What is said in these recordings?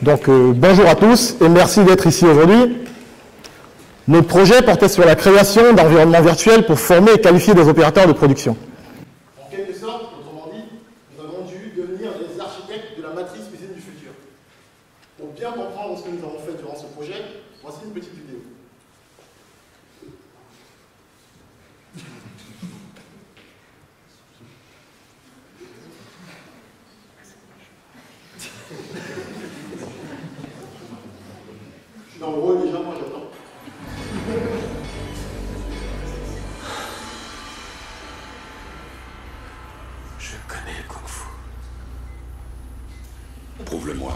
Donc bonjour à tous et merci d'être ici aujourd'hui. Notre projet portait sur la création d'environnements virtuels pour former et qualifier des opérateurs de production. En quelque sorte, autrement dit, nous avons dû devenir les architectes de la matrice usine du futur. Pour bien comprendre ce que nous avons fait durant ce projet, voici une petite vidéo. Je suis dans le rôle déjà, moi j'attends. Je connais le Kung-Fu. Prouve-le-moi.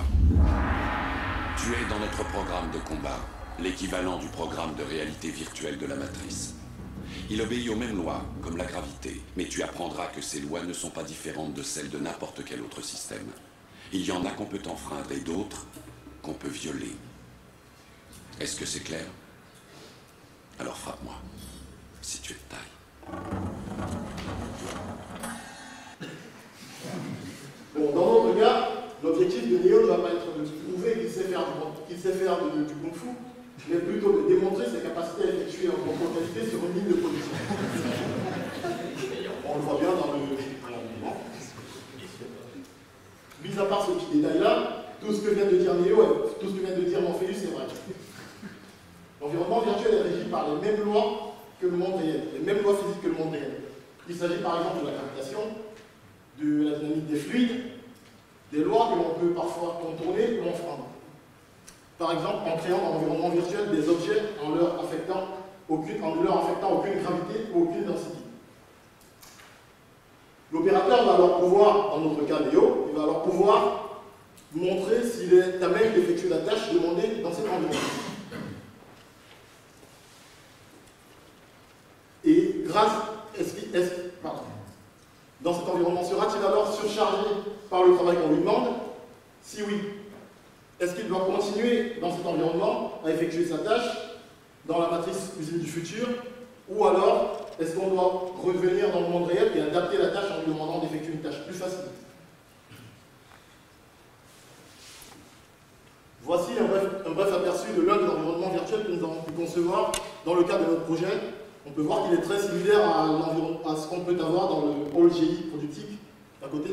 Tu es dans notre programme de combat, l'équivalent du programme de réalité virtuelle de la matrice. Il obéit aux mêmes lois, comme la gravité, mais tu apprendras que ces lois ne sont pas différentes de celles de n'importe quel autre système. Il y en a qu'on peut enfreindre et d'autres qu'on peut violer. Est-ce que c'est clair? Alors frappe-moi, si tu es de taille. Bon, dans notre cas, l'objectif de Neo ne va pas être de prouver qu'il sait faire du Kung-Fu, mais plutôt de démontrer ses capacités à effectuer un contrôle qualité sur une ligne de production. On le voit bien dans le mouvement. Mis à part ce petit détail-là, tout ce que vient de dire Neo et tout ce que vient de dire Morpheus, c'est vrai. L'environnement virtuel est régi par les mêmes lois que le monde réel, les mêmes lois physiques que le monde réel. Il s'agit par exemple de la gravitation, de la dynamique des fluides, des lois que l'on peut parfois contourner ou enfreindre. Par exemple, en créant dans l'environnement virtuel des objets en leur affectant aucune gravité ou aucune densité. L'opérateur va alors pouvoir, dans notre cas Neo, il va alors pouvoir montrer s'il est à même d'effectuer la tâche demandée dans cet environnement. Et dans cet environnement, sera-t-il alors surchargé par le travail qu'on lui demande? Si oui, est-ce qu'il doit continuer dans cet environnement à effectuer sa tâche dans la matrice usine du futur? Ou alors, est-ce qu'on doit revenir dans le monde réel et adapter la tâche en lui demandant d'effectuer une tâche plus facile? Voici un bref aperçu de l'un des environnements virtuels que nous avons pu concevoir dans le cadre de notre projet. On peut voir qu'il est très similaire à ce qu'on peut avoir dans le pôle GI productif à côté.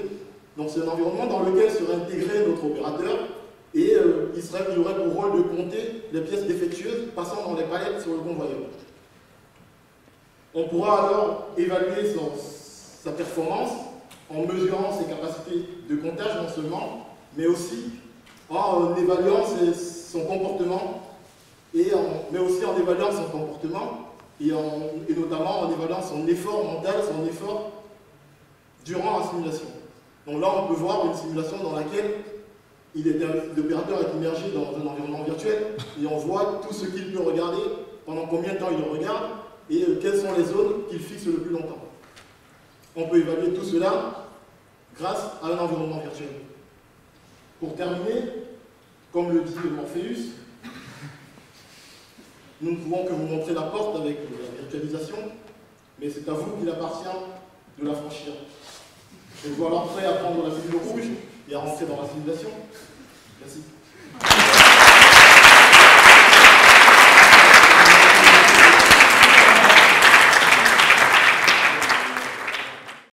Donc c'est un environnement dans lequel serait intégré notre opérateur et il aurait pour rôle de compter les pièces défectueuses passant dans les palettes sur le convoyeur. On pourra alors évaluer sa performance en mesurant ses capacités de comptage non seulement, mais aussi en évaluant son comportement mais aussi en évaluant son comportement et notamment en évaluant son effort mental, son effort durant la simulation. Donc là, on peut voir une simulation dans laquelle l'opérateur est immergé dans un environnement virtuel et on voit tout ce qu'il peut regarder, pendant combien de temps il le regarde et quelles sont les zones qu'il fixe le plus longtemps. On peut évaluer tout cela grâce à un environnement virtuel. Pour terminer, comme le dit Morpheus, nous ne pouvons que vous montrer la porte avec la virtualisation, mais c'est à vous qu'il appartient de la franchir. Je vous alors prêt à prendre la cellule rouge et à rentrer dans la simulation. Merci.